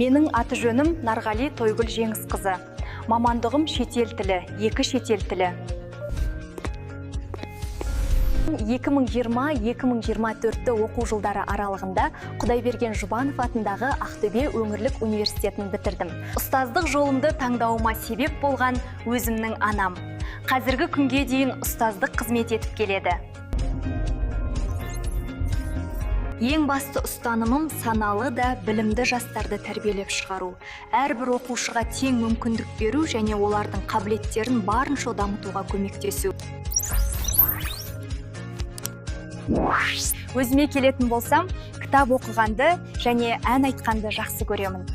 Менің аты жөнім Нарғали Тойгүл Жеңісқызы. Мамандығым шетел тілі, 2 шетел тілі. 2020-2024 оқу жылдары аралығында Құдайберген Жұбанов атындағы Ақтөбе өңірлік университетін бітірдім. Ұстаздық жолымды таңдауыма себеп болған өзімнің анам. Қазіргі күнге дейін ұстаздық қызмет етіп келеді. Ең басты ұстанымым саналы да білімді жастарды тәрбиелеп шығару. Әрбір оқушыға тең мүмкіндік беру және олардың қабілеттерін барынша дамытуға көмектесу. Өзіме келетін болсам, кітап оқығанды және ән айтқанды жақсы көремін.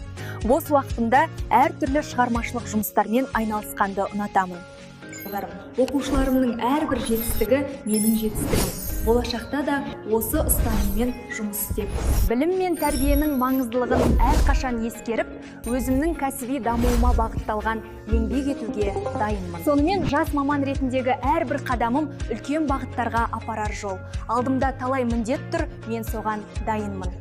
Бос уақытымда әртүрлі шығармашылық жұмыстармен айналысқанды ұнатамын. Оқушыларымның әрбір жетістігі менің жетістігім. Болашақта да осы ұстаныммен жұмыс істеп. Білім мен тәрбиенің маңыздылығын әрқашан ескеріп, өзімнің кәсіби дамуыма бағытталған еңбек етуге дайынмын. Сонымен жас маман ретіндегі әрбір қадамым үлкен бағыттарға апарар жол. Алдымда талай міндет тұр, мен соған дайынмын.